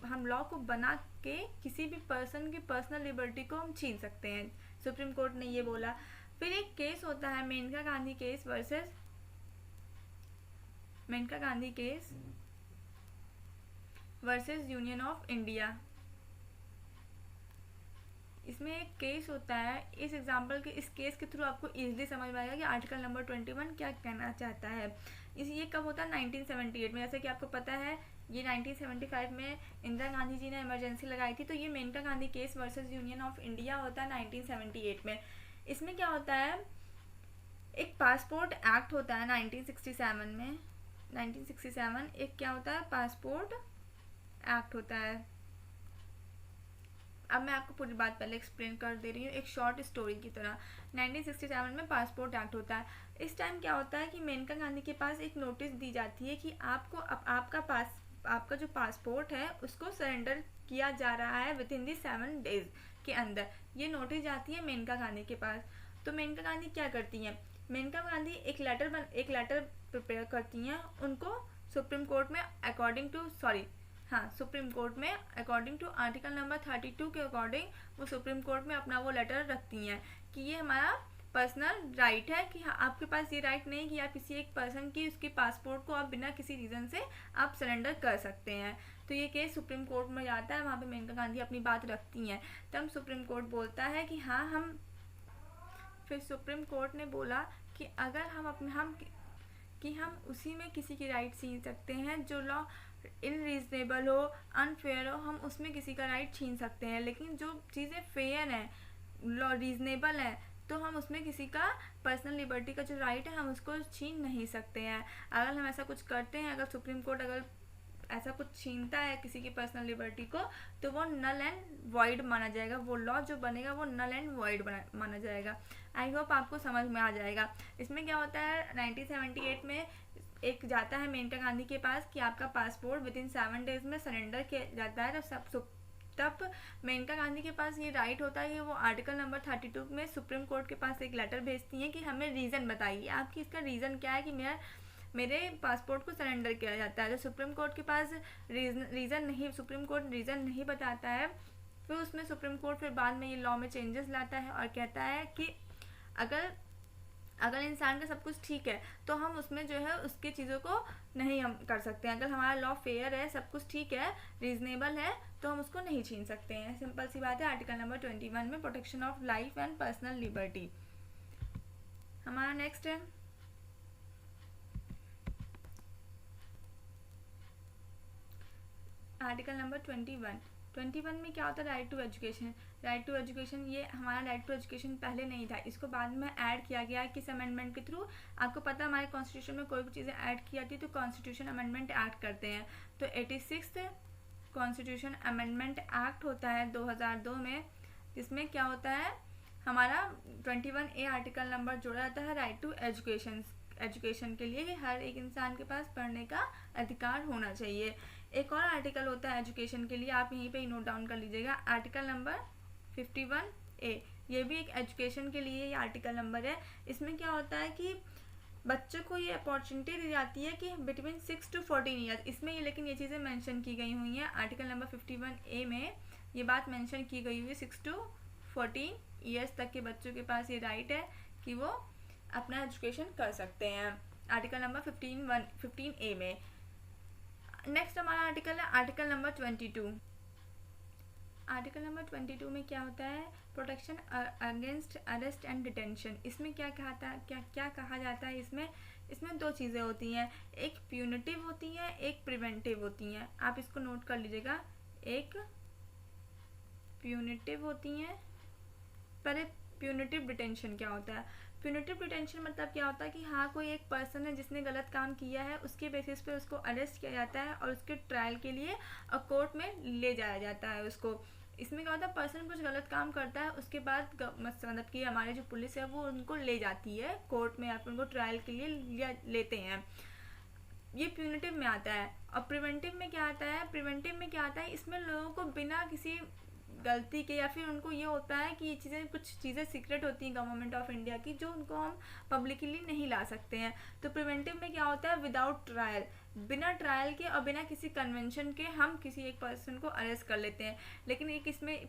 बना के किसी भी पर्सन की पर्सनल लिबर्टी को हम छीन सकते हैं। सुप्रीम कोर्ट ने ये बोला। फिर एक केस होता है Maneka Gandhi case versus Union of India. इसमें एक केस होता है, इस एग्जाम्पल के, इस केस के थ्रू आपको इजीली समझ में आएगा कि आर्टिकल नंबर 21 क्या कहना चाहता है। ये कब होता है, 1978 में। जैसे कि आपको पता है ये 1975 में इंदिरा गांधी जी ने इमरजेंसी लगाई थी, तो ये Maneka Gandhi case versus Union of India होता है 1978 में। इसमें क्या होता है, एक पासपोर्ट एक्ट होता है 1967 में। 1967 एक क्या होता है, पासपोर्ट एक्ट होता है। अब मैं आपको पूरी बात पहले एक्सप्लेन कर दे रही हूँ एक शॉर्ट स्टोरी की तरह। 1967 में पासपोर्ट एक्ट होता है। इस टाइम क्या होता है कि मेनका गांधी के पास एक नोटिस दी जाती है कि आपको आपका जो पासपोर्ट है उसको सरेंडर किया जा रहा है विद इन दी 7 डेज के अंदर। ये नोटिस जाती है मेनका गांधी के पास। तो मेनका गांधी क्या करती हैं, मेनका गांधी एक लेटर प्रिपेयर करती हैं, उनको सुप्रीम कोर्ट में सुप्रीम कोर्ट में अकॉर्डिंग टू आर्टिकल नंबर 32 के अकॉर्डिंग वो सुप्रीम कोर्ट में अपना वो लेटर रखती हैं कि ये हमारा पर्सनल राइट है कि आपके पास ये राइट नहीं कि आप किसी एक पर्सन की उसके पासपोर्ट को आप बिना किसी रीज़न से आप सरेंडर कर सकते हैं। तो ये केस सुप्रीम कोर्ट में जाता है, वहाँ पे मेनका गांधी अपनी बात रखती हैं। तब सुप्रीम कोर्ट बोलता है कि हाँ फिर सुप्रीम कोर्ट ने बोला कि अगर हम उसी में किसी की राइट छीन सकते हैं जो लॉ इनरीजनेबल हो, अनफेयर हो, हम उसमें किसी का राइट छीन सकते हैं, लेकिन जो चीज़ें फेयर हैं, लॉ रीजनेबल है, तो हम उसमें किसी का पर्सनल लिबर्टी का जो राइट है हम उसको छीन नहीं सकते हैं। अगर हम ऐसा कुछ करते हैं, अगर सुप्रीम कोर्ट अगर ऐसा कुछ छीनता है किसी की पर्सनल लिबर्टी को, तो वो नल एंड वॉइड माना जाएगा। वो लॉ जो बनेगा वो नल एंड वॉइड माना जाएगा। आई होप आपको समझ में आ जाएगा। इसमें क्या होता है, 1978 में एक जाता है मेनका गांधी के पास कि आपका पासपोर्ट विद इन 7 डेज में सरेंडर किया जाता है। तो तब मेनका गांधी के पास ये राइट होता है कि वो आर्टिकल नंबर 32 में सुप्रीम कोर्ट के पास एक लेटर भेजती हैं कि हमें रीज़न बताइए, आपकी इसका रीज़न क्या है कि मेरे पासपोर्ट को सरेंडर किया जाता है। तो सुप्रीम कोर्ट के पास सुप्रीम कोर्ट रीज़न नहीं बताता है, फिर उसमें सुप्रीम कोर्ट फिर बाद में ये लॉ में चेंजेस लाता है और कहता है कि अगर इंसान का सब कुछ ठीक है तो हम उसमें जो है उसकी चीज़ों को नहीं हम कर सकते हैं। अगर हमारा लॉ फेयर है, सब कुछ ठीक है, रीजनेबल है, तो हम उसको नहीं छीन सकते हैं। सिंपल सी बात है। आर्टिकल नंबर 21 में protection of life and personal liberty. हमारा नेक्स्ट है आर्टिकल नंबर 21 में क्या होता है, right to education. Right to education, ये हमारा राइट टू एजुकेशन पहले नहीं था, इसको बाद में ऐड किया गया है किस अमेंडमेंट के थ्रू। आपको पता है हमारे कॉन्स्टिट्यूशन में कोई भी चीज़ें ऐड की जाती है तो कॉन्स्टिट्यूशन अमेंडमेंट एक्ट करते हैं। तो 86 कॉन्स्टिट्यूशन अमेंडमेंट एक्ट होता है 2002 में, जिसमें क्या होता है हमारा 21A आर्टिकल नंबर जोड़ा जाता है राइट टू एजुकेशन के लिए कि हर एक इंसान के पास पढ़ने का अधिकार होना चाहिए। एक और आर्टिकल होता है एजुकेशन के लिए, आप यहीं पे नोट डाउन कर लीजिएगा, आर्टिकल नंबर 51A। ये भी एक एजुकेशन के लिए ये आर्टिकल नंबर है। इसमें क्या होता है कि बच्चों को ये अपॉर्चुनिटी दी जाती है कि बिटवीन 6 to 14 ईयर्स, इसमें ये लेकिन ये चीज़ें मेंशन की गई हुई हैं आर्टिकल नंबर 51A में, ये बात मेंशन की गई हुई है 6 to 14 ईयर्स तक के बच्चों के पास ये राइट है कि वो अपना एजुकेशन कर सकते हैं, आर्टिकल नंबर 15A में। नेक्स्ट हमारा आर्टिकल है आर्टिकल नंबर 22। आर्टिकल नंबर 22 में क्या होता है, protection against arrest and detention. इसमें क्या कहा जाता है, इसमें दो चीज़ें होती हैं, एक प्यूनिटिव होती हैं, एक प्रिवेंटिव होती हैं। आप इसको नोट कर लीजिएगा, एक प्यूनिटिव होती हैं। पहले प्यूनिटिव डिटेंशन क्या होता है। प्यूनिटिव डिटेंशन मतलब क्या होता है कि हाँ कोई एक पर्सन है जिसने गलत काम किया है, उसके बेसिस पे उसको अरेस्ट किया जाता है और उसके ट्रायल के लिए कोर्ट में ले जाया जाता है उसको। इसमें क्या होता है, पर्सन कुछ गलत काम करता है, उसके बाद मतलब कि हमारी जो पुलिस है वो उनको ले जाती है कोर्ट में या फिर उनको ट्रायल के लिए लेते हैं। ये प्यूनिटिव में आता है। और प्रिवेंटिव में क्या आता है, इसमें लोगों को बिना किसी गलती के या फिर उनको ये होता है कि ये कुछ चीज़ें सीक्रेट होती हैं गवर्नमेंट ऑफ इंडिया की, जो उनको हम पब्लिकली नहीं ला सकते हैं। तो प्रिवेंटिव में क्या होता है, विदाउट ट्रायल, बिना ट्रायल के और बिना किसी कन्वेंशन के हम किसी एक पर्सन को अरेस्ट कर लेते हैं। लेकिन एक इसमें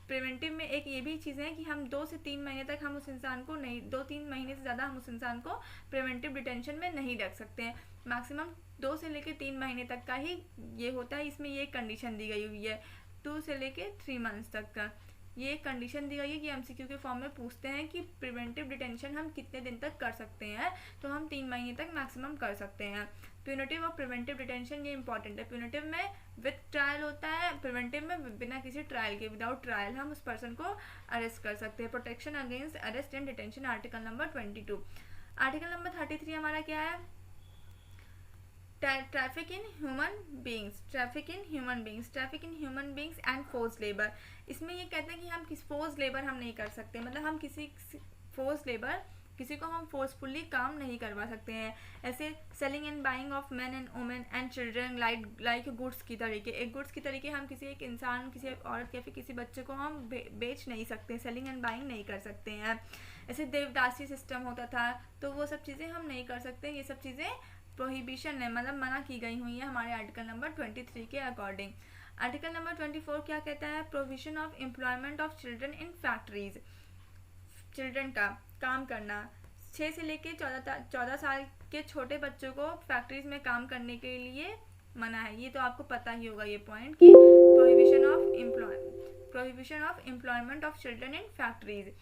प्रिवेंटिव में एक ये भी चीज़ है कि हम 2 से 3 महीने तक हम उस इंसान को नहीं, 2-3 महीने से ज़्यादा हम उस इंसान को प्रिवेंटिव डिटेंशन में नहीं रख सकते हैं। मैक्सिमम 2 से लेकर 3 महीने तक का ही ये होता है। इसमें ये कंडीशन दी गई हुई है 2 से लेके 3 मंथ्स तक का। ये कंडीशन दी गई है कि MCQ के फॉर्म में पूछते हैं कि प्रिवेंटिव डिटेंशन हम कितने दिन तक कर सकते हैं, तो हम 3 महीने तक मैक्सिमम कर सकते हैं। प्यूनिटिव और प्रिवेंटिव डिटेंशन ये इंपॉर्टेंट है। प्यूनिटिव में विद ट्रायल होता है, प्रिवेंटिव में बिना किसी ट्रायल के, विदाउट ट्रायल हम उस पर्सन को अरेस्ट कर सकते हैं। Protection against arrest and detention, article number 22। Article number 33 हमारा क्या है, traffic in human beings, traffic in human beings, traffic in human beings and force labour. इसमें ये कहते हैं कि हम किस फोर्स लेबर हम नहीं कर सकते, मतलब हम किसी फोर्स लेबर किसी को हम फोर्सफुली काम नहीं करवा सकते हैं। ऐसे selling and buying of man and women and children like goods की तरीके, एक गुड्स की तरीके हम किसी एक इंसान, किसी एक औरत या फिर किसी बच्चे को हम बेच नहीं सकते, सेलिंग एंड बाइंग नहीं कर सकते हैं। ऐसे देवदासी सिस्टम होता था, तो वो सब चीज़ें हम नहीं कर सकते। ये सब चीज़ें प्रोहिबिशन है, मतलब मना की गई हुई है हमारे आर्टिकल नंबर 23 के अकॉर्डिंग। आर्टिकल नंबर 24 क्या कहता है? Provision of employment of children in factories, children का काम करना, 6 से लेके 14 साल के छोटे बच्चों को फैक्ट्रीज में काम करने के लिए मना है। ये तो आपको पता ही होगा ये पॉइंट कि prohibition of employment of children in factories.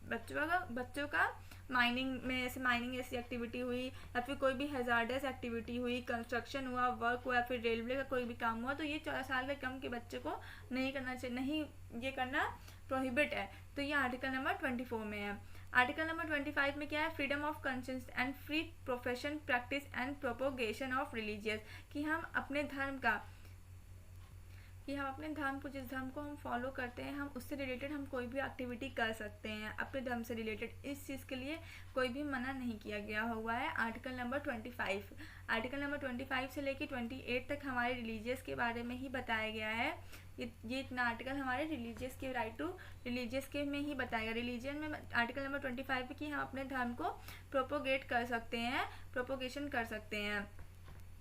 बच्चों का माइनिंग में, ऐसे माइनिंग ऐसी एक्टिविटी हुई या फिर कोई भी हैजार्डस एक्टिविटी हुई, कंस्ट्रक्शन हुआ, वर्क हुआ या फिर रेलवे का कोई भी काम हुआ, तो ये 14 साल के कम के बच्चे को नहीं करना चाहिए, नहीं ये करना प्रोहिबिट है। तो ये आर्टिकल नंबर 24 में है। आर्टिकल नंबर 25 में क्या है? Freedom of conscience and free profession practice and propagation of religious, कि हम अपने धर्म को, जिस धर्म को हम फॉलो करते हैं, हम उससे रिलेटेड हम कोई भी एक्टिविटी कर सकते हैं अपने धर्म से रिलेटेड। इस चीज़ के लिए कोई भी मना नहीं किया गया हुआ है। आर्टिकल नंबर 25, आर्टिकल नंबर 25 से लेके 28 तक हमारे रिलीजियस के बारे में ही बताया गया है। ये इतना आर्टिकल हमारे रिलीजियस के राइट टू रिलीजियस के में ही बताएगा। रिलीजन में आर्टिकल नंबर 25 है कि हम अपने धर्म को प्रोपोगेट कर सकते हैं, प्रोपोगेशन कर सकते हैं,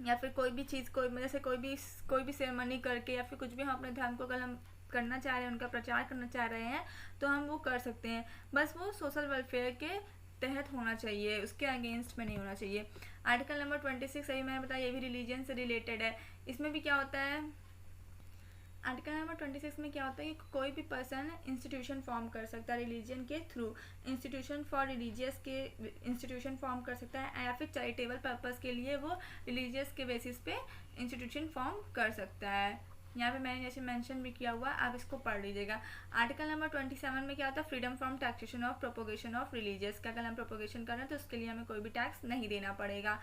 या फिर कोई भी चीज़, जैसे कोई भी सेरेमनी करके या फिर कुछ भी हम अपने धर्म को अगर हम करना चाह रहे हैं, उनका प्रचार करना चाह रहे हैं, तो हम वो कर सकते हैं। बस वो सोशल वेलफेयर के तहत होना चाहिए, उसके अगेंस्ट में नहीं होना चाहिए। आर्टिकल नंबर 26 अभी मैंने बताया, ये भी रिलीजन से रिलेटेड है। इसमें भी क्या होता है? आर्टिकल नंबर 26 में क्या होता है कि कोई भी पर्सन इंस्टीट्यूशन फॉर्म कर सकता है रिलीजन के थ्रू, इंस्टीट्यूशन फॉर रिलीजियस के इंस्टीट्यूशन फॉर्म कर सकता है, या फिर चैरिटेबल पर्पस के लिए वो रिलीजियस के बेसिस पे इंस्टीट्यूशन फॉर्म कर सकता है। यहाँ पे मैंने जैसे मेंशन भी किया हुआ, आप इसको पढ़ लीजिएगा। आर्टिकल नंबर 27 में क्या होता है? Freedom from taxation of propagation of religious, क्या अगर हम प्रोपोगेशन कर रहे हैं तो उसके लिए हमें कोई भी टैक्स नहीं देना पड़ेगा।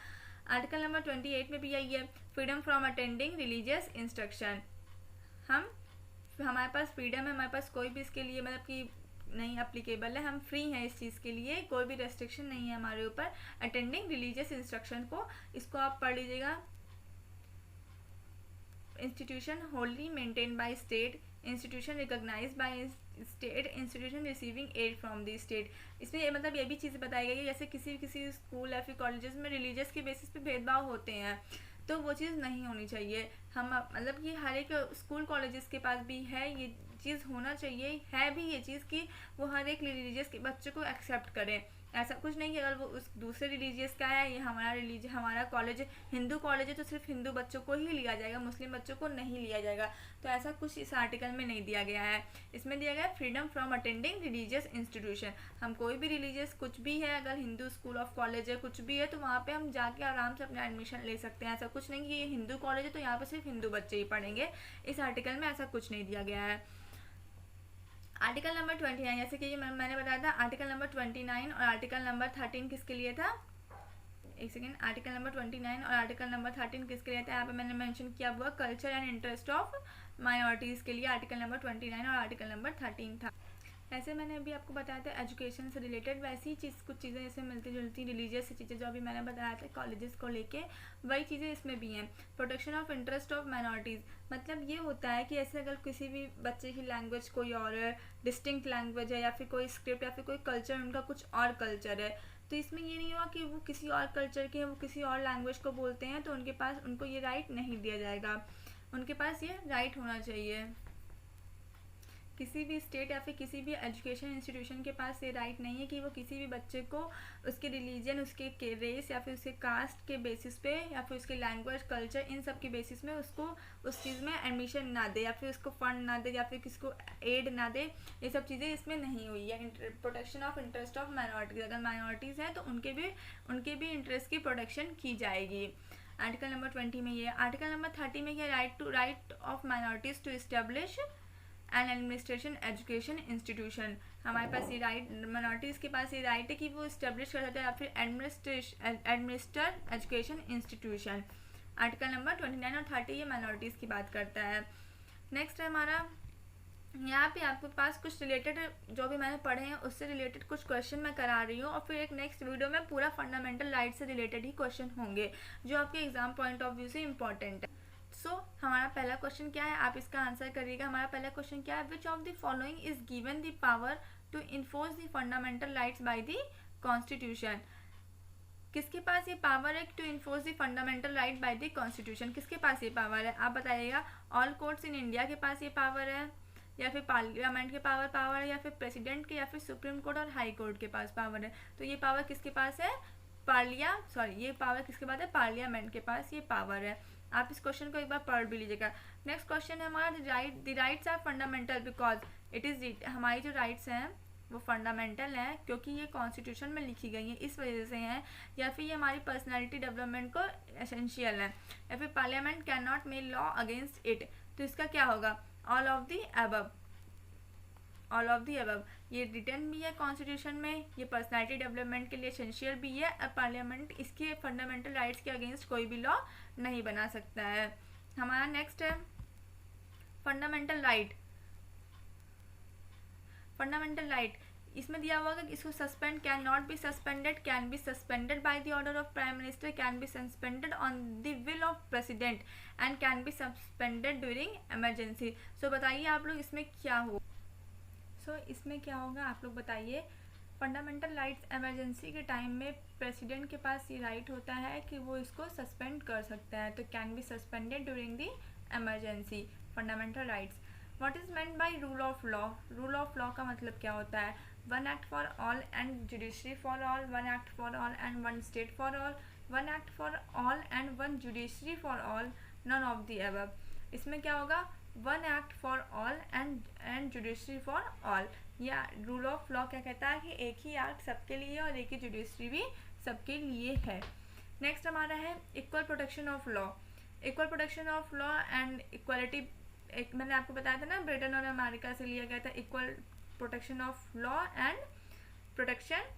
आर्टिकल नंबर 28 में भी यही है, freedom from attending religious instruction. हमारे पास फ्रीडम है, हमारे पास कोई भी इसके लिए मतलब कि नहीं अप्लीकेबल है, हम फ्री हैं इस चीज़ के लिए, कोई भी रेस्ट्रिक्शन नहीं है हमारे ऊपर अटेंडिंग रिलीजियस इंस्ट्रक्शन को। इसको आप पढ़ लीजिएगा। Institution wholly maintained by state, institution recognised by state, institution receiving aid from the state. इसमें मतलब ये भी चीज़ बताई गई है, जैसे किसी स्कूल या फिर कॉलेजेस में रिलीजियस के बेसिस पे भेदभाव होते हैं, तो वो चीज़ नहीं होनी चाहिए। हम मतलब कि हर एक स्कूल कॉलेजेस के पास भी है, ये चीज़ होना चाहिए, है भी ये चीज़ कि वो हर एक रिलीजियस के बच्चे को एक्सेप्ट करें। ऐसा कुछ नहीं कि अगर वो उस दूसरे रिलीजियस का है, ये हमारा कॉलेज हिंदू कॉलेज है तो सिर्फ हिंदू बच्चों को ही लिया जाएगा, मुस्लिम बच्चों को नहीं लिया जाएगा। तो ऐसा कुछ इस आर्टिकल में नहीं दिया गया है। इसमें दिया गया है freedom from attending religious institution. हम कोई भी रिलीजियस कुछ भी है, अगर हिंदू स्कूल ऑफ कॉलेज है, कुछ भी है, तो वहाँ पे हम जाके आराम से अपना एडमिशन ले सकते हैं। ऐसा कुछ नहीं कि ये हिंदू कॉलेज है तो यहाँ पर सिर्फ हिंदू बच्चे ही पढ़ेंगे, इस आर्टिकल में ऐसा कुछ नहीं दिया गया है। आर्टिकल नंबर 29, जैसे कि मैंने बताया था, आर्टिकल नंबर 29 और आर्टिकल नंबर 13 किसके लिए था? एक सेकेंड। आर्टिकल नंबर 29 और आर्टिकल नंबर 13 किसके लिए था? यहाँ पे मैंने मेंशन किया हुआ culture and interest of minorities के लिए आर्टिकल नंबर 29 और आर्टिकल नंबर 13 था। ऐसे मैंने अभी आपको बताया था एजुकेशन से रिलेटेड, वैसी कुछ चीज़ें जैसे मिलती जुलती रिलीजियस चीज़ें जो अभी मैंने बताया था कॉलेजेस को लेके, वही चीज़ें इसमें भी हैं। Protection of interest of minorities, मतलब ये होता है कि ऐसे अगर किसी भी बच्चे की लैंग्वेज कोई और है, डिस्टिंक्ट लैंग्वेज है, या फिर कोई स्क्रिप्ट या फिर कोई कल्चर, उनका कुछ और कल्चर है, तो इसमें ये नहीं हुआ कि वो किसी और कल्चर के हैं, वो किसी और लैंग्वेज को बोलते हैं, तो उनको ये राइट नहीं दिया जाएगा। उनके पास ये राइट होना चाहिए। किसी भी स्टेट या फिर किसी भी एजुकेशन इंस्टीट्यूशन के पास ये राइट नहीं है कि वो किसी भी बच्चे को उसके रिलीजन, उसके रेस या फिर उसके कास्ट के बेसिस पे या फिर उसके लैंग्वेज, कल्चर, इन सब के बेसिस में उसको उस चीज़ में एडमिशन ना दे, या फिर उसको फंड ना दे, या फिर किसको एड ना दे। ये सब चीज़ें इसमें नहीं हुई है। Protection of interest of minorities, अगर माइनॉरिटीज़ हैं तो उनके भी इंटरेस्ट की प्रोटेक्शन की जाएगी। आर्टिकल नंबर 20 में ये। आर्टिकल नंबर 30 में क्या? Right of minorities to establish and administration education institution. हमारे पास ये राइट, माइनॉरिटीज़ के पास ये राइट है कि वो इस्टेब्लिश कर सकते हैं या फिर administer education institution. Article number 29 और 30 ये माइनॉरिटीज़ की बात करता है। नेक्स्ट है हमारा, यहाँ पे आपके पास कुछ रिलेटेड जो भी मैंने पढ़े हैं उससे रिलेटेड कुछ क्वेश्चन मैं करा रही हूँ, और फिर एक नेक्स्ट वीडियो में पूरा फंडामेंटल राइट से रिलेटेड ही क्वेश्चन होंगे जो आपके एग्जाम पॉइंट ऑफ व्यू से इंपॉर्टेंट है। सो हमारा पहला क्वेश्चन क्या है, आप इसका आंसर करिएगा। हमारा पहला क्वेश्चन क्या है, which of the following is given the power to enforce the fundamental rights by the constitution. किसके पास ये पावर है to enforce the fundamental right by the constitution, किसके पास ये पावर है आप बताइएगा। ऑल कोर्ट्स इन इंडिया के पास ये पावर है, या फिर पार्लियामेंट के पावर है, या फिर प्रेसिडेंट के, या फिर सुप्रीम कोर्ट और हाई कोर्ट के पास पावर है। तो ये पावर किसके पास है, ये पावर किसके पास है, पार्लियामेंट के पास ये पावर है। आप इस क्वेश्चन को एक बार पढ़ भी लीजिएगा। नेक्स्ट क्वेश्चन है हमारा, the rights are fundamental because it is, हमारी जो राइट्स हैं वो फंडामेंटल हैं क्योंकि ये कॉन्स्टिट्यूशन में लिखी गई है, इस वजह से हैं, या फिर ये हमारी पर्सनैलिटी डेवलपमेंट को एसेंशियल है, या फिर parliament can not make law against it. तो इसका क्या होगा, all of the above. All of the above, ये रिटर्न भी है कॉन्स्टिट्यूशन में, ये पर्सनैलिटी डेवलपमेंट के लिए एसेंशियल भी है, और पार्लियामेंट इसके फंडामेंटल राइट्स के अगेंस्ट कोई भी लॉ नहीं बना सकता है। हमारा नेक्स्ट है फंडामेंटल राइट। फंडामेंटल राइट इसमें दिया हुआ है कि इसको suspend, can not be suspended, can be suspended by the order of prime minister, can be suspended on the will of president, and can be suspended during emergency. So बताइए आप लोग इसमें क्या हो, इसमें क्या होगा आप लोग बताइए। फंडामेंटल राइट्स इमरजेंसी के टाइम में प्रेसिडेंट के पास ये राइट होता है कि वो इसको सस्पेंड कर सकता है, तो can be suspended during the emergency. Fundamental rights. What is meant by rule of law. Rule of law का मतलब क्या होता है, one act for all and judiciary for all, one act for all and one state for all, one act for all and one judiciary for all, none of the above. इसमें क्या होगा, one act for all and judiciary for all. या रूल ऑफ लॉ क्या कहता है कि एक ही एक्ट सबके लिए और एक ही जुडिशरी भी सबके लिए है। नेक्स्ट हमारा है equal protection of law. Equal protection of law and equality, एक मैंने आपको बताया था ना, ब्रिटेन और अमेरिका से लिया गया था equal protection of law and protection,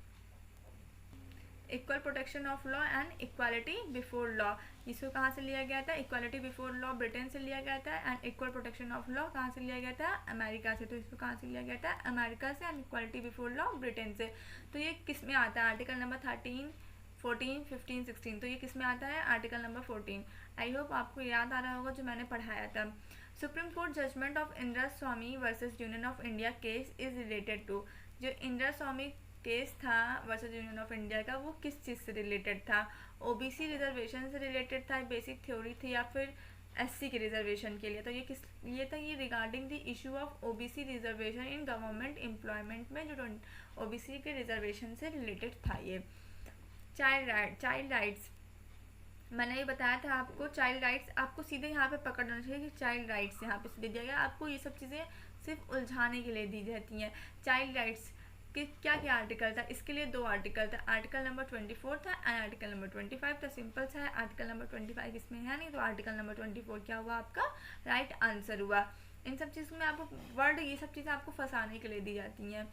equal protection of law and equality before law. इसको कहाँ से लिया गया था, इक्वालिटी बिफोर लॉ ब्रिटेन से लिया गया था, and equal protection of law कहाँ से लिया गया था, अमेरिका से। तो इसको कहाँ से लिया गया था, अमेरिका से, and equality before law Britain से। तो ये किस में आता है, आर्टिकल नंबर 13, 14, 15, 16। तो ये किस में आता है, आर्टिकल नंबर 14। आई होप आपको याद आ रहा होगा जो मैंने पढ़ाया था। Supreme court judgement of Indira Swamy versus Union of India case is related to. जो इंदिरा स्वामी केस था वर्सेज यूनियन ऑफ इंडिया का, वो किस चीज़ से रिलेटेड था, ओबीसी रिजर्वेशन से रिलेटेड था, बेसिक थ्योरी थी, या फिर एससी के रिजर्वेशन के लिए। तो ये था ये regarding the issue of OBC reservation in government employment में, जो ओबीसी के रिजर्वेशन से रिलेटेड था ये। चाइल्ड राइट्स, मैंने ये बताया था आपको, चाइल्ड राइट्स आपको सीधे यहाँ पे पकड़ना चाहिए कि चाइल्ड राइट्स यहाँ पे दे दिया गया। आपको ये सब चीज़ें सिर्फ उलझाने के लिए दी जाती हैं। चाइल्ड राइट्स कि क्या क्या आर्टिकल था, इसके लिए 2 आर्टिकल था, आर्टिकल नंबर 24 था एंड आर्टिकल नंबर 25 था। सिंपल सा है, आर्टिकल नंबर 25 इसमें है नहीं, तो आर्टिकल नंबर 24 क्या हुआ, आपका राइट आंसर हुआ। इन सब चीज़ों में आपको वर्ड, ये सब चीज़ें आपको फंसाने के लिए दी जाती हैं।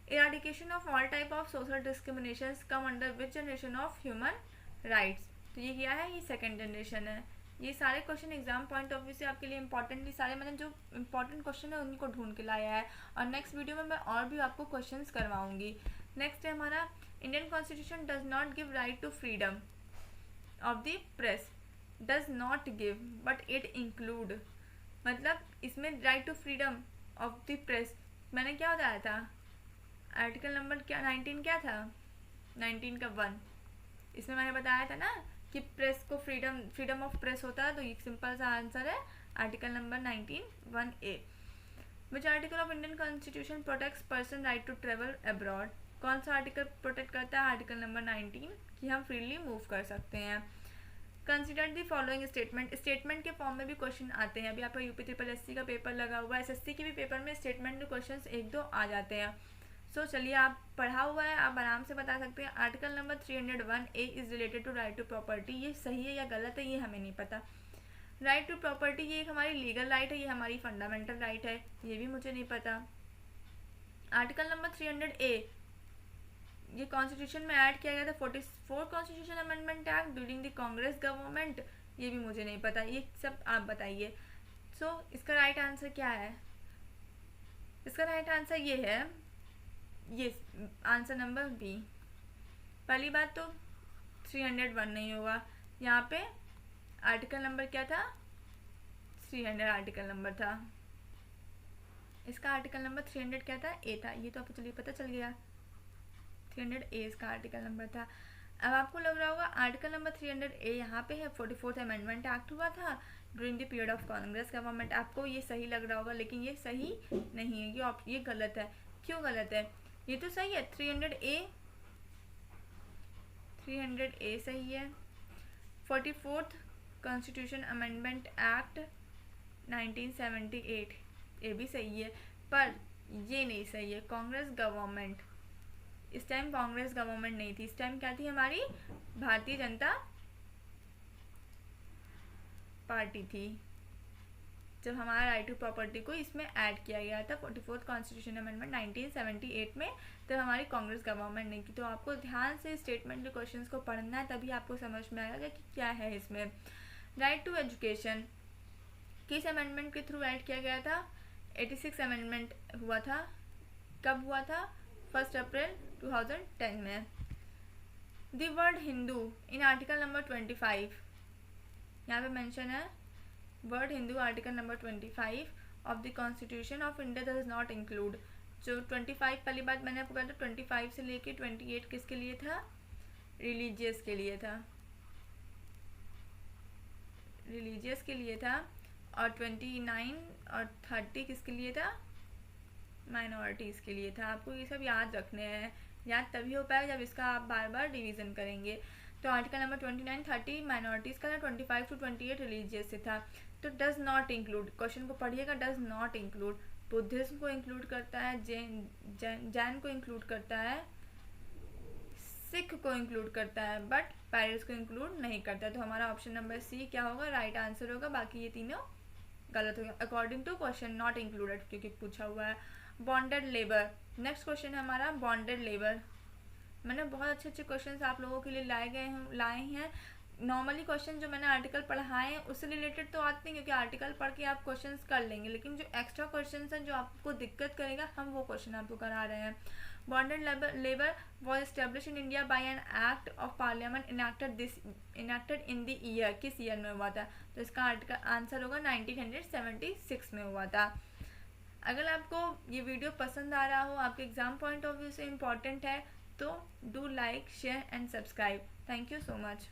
Eradication of all type of social discrimination come under which generation of human rights. तो ये क्या है, ये सेकेंड जनरेशन है। ये सारे question exam point of view से आपके लिए इंपॉर्टेंटली सारे मैंने जो इंपॉर्टेंट क्वेश्चन है उन्हीं को ढूंढ के लाया है, और नेक्स्ट वीडियो में मैं और भी आपको क्वेश्चंस करवाऊंगी। नेक्स्ट है हमारा, Indian constitution does not give right to freedom of the press. Does not give but it include, मतलब इसमें right to freedom of the press मैंने क्या बताया था, आर्टिकल नंबर क्या 19 क्या था, 19 का 1। इसमें मैंने बताया था ना कि प्रेस को फ्रीडम ऑफ प्रेस होता है, तो ये सिंपल सा आंसर है article number 19 1A। Which article of Indian constitution protects person right to travel abroad. कौन सा आर्टिकल प्रोटेक्ट करता है, आर्टिकल नंबर 19 कि हम फ्रीली मूव कर सकते हैं। Consider the following statement. Statement के फॉर्म में भी क्वेश्चन आते हैं। अभी आपका UPSSC का पेपर लगा हुआ है, SSC के भी पेपर में स्टेटमेंट के क्वेश्चन 1-2 आ जाते हैं। सो चलिए, आप पढ़ा हुआ है, आप आराम से बता सकते हैं। Article number 301A is related to right to property. ये सही है या गलत है ये हमें नहीं पता। राइट टू प्रॉपर्टी ये एक हमारी लीगल राइट है, ये हमारी फंडामेंटल राइट है, ये भी मुझे नहीं पता। आर्टिकल नंबर 300A ये कॉन्स्टिट्यूशन में ऐड किया गया था 44 constitution amendment act during the Congress government. ये भी मुझे नहीं पता, ये सब आप बताइए। सो इसका राइट आंसर क्या है? इसका राइट आंसर ये है, ये आंसर नंबर बी। पहली बात तो 301 नहीं होगा, यहाँ पे आर्टिकल नंबर क्या था? 300 आर्टिकल नंबर था। इसका आर्टिकल नंबर 300 क्या था? ए था। ये तो आपको चलिए पता चल गया, 300 ए इसका आर्टिकल नंबर था। अब आपको लग रहा होगा आर्टिकल नंबर 300 ए यहाँ पे है, 44th अमेंडमेंट एक्ट हुआ था during the period of Congress government. आपको ये सही लग रहा होगा, लेकिन ये सही नहीं है, ये गलत है। क्यों गलत है? ये तो सही है, 300 ए सही है। 44th कॉन्स्टिट्यूशन अमेंडमेंट एक्ट 1978 ये भी सही है, पर ये नहीं सही है। कांग्रेस गवर्नमेंट, इस टाइम कांग्रेस गवर्नमेंट नहीं थी, इस टाइम क्या थी? हमारी भारतीय जनता पार्टी थी, जब हमारा राइट टू प्रॉपर्टी को इसमें ऐड किया गया था 44th कॉन्स्टिट्यूशन अमेंडमेंट 1978 में, तब हमारी कांग्रेस गवर्नमेंट नहीं थी। तो आपको ध्यान से स्टेटमेंट के क्वेश्चंस को पढ़ना है, तभी आपको समझ में आएगा कि क्या है इसमें। राइट टू एजुकेशन किस अमेंडमेंट के थ्रू ऐड किया गया था? 86 अमेंडमेंट हुआ था। कब हुआ था? 1 अप्रैल 2010 में। The word Hindu in article number 25, यहाँ पे मेंशन है word Hindu article number 25 of the constitution of India does not include. जो 25, पहली बात मैंने आपको बताया, 25 से लेके 28 किसके लिए था? रिलीजियस के लिए था, रिलीजियस के लिए था। और 29 और 30 किसके लिए था? माइनॉरिटीज़ के लिए था। आपको ये सब याद रखने हैं, याद तभी हो पाएगा जब इसका आप बार बार रिवीजन करेंगे। तो आर्टिकल नंबर 29, 30 माइनॉरिटीज़ का था, 25 to 28 रिलीजियस से था। तो डज नॉट इंक्लूड, क्वेश्चन को पढ़िएगा, डज नॉट इंक्लूड बुद्धिज्म को इंक्लूड करता है, जैन को इंक्लूड करता है, सिख को इंक्लूड करता है, बट पैरिस को इंक्लूड नहीं करता। तो हमारा ऑप्शन नंबर सी क्या होगा? राइट आंसर होगा। बाकी ये तीनों गलत हो गया according to question not included, क्योंकि पूछा हुआ है। बॉन्डेड लेबर, नेक्स्ट क्वेश्चन है हमारा बॉन्डेड लेबर। मैंने बहुत अच्छे अच्छे क्वेश्चंस आप लोगों के लिए लाए हैं। नॉर्मली क्वेश्चन जो मैंने आर्टिकल पढ़ाए हैं उससे रिलेटेड तो आते हैं, क्योंकि आर्टिकल पढ़ के आप क्वेश्चंस कर लेंगे, लेकिन जो एक्स्ट्रा क्वेश्चंस हैं जो आपको दिक्कत करेगा, हम वो क्वेश्चन आपको करा रहे हैं। Bonded labour was establish in India by an act of parliament enacted in the year, किस ईयर में हुआ था? तो इसका आंसर होगा 1976 में हुआ था। अगर आपको ये वीडियो पसंद आ रहा हो, आपके एग्जाम पॉइंट ऑफ व्यू से इम्पॉर्टेंट है, तो do like, share and subscribe. Thank you so much.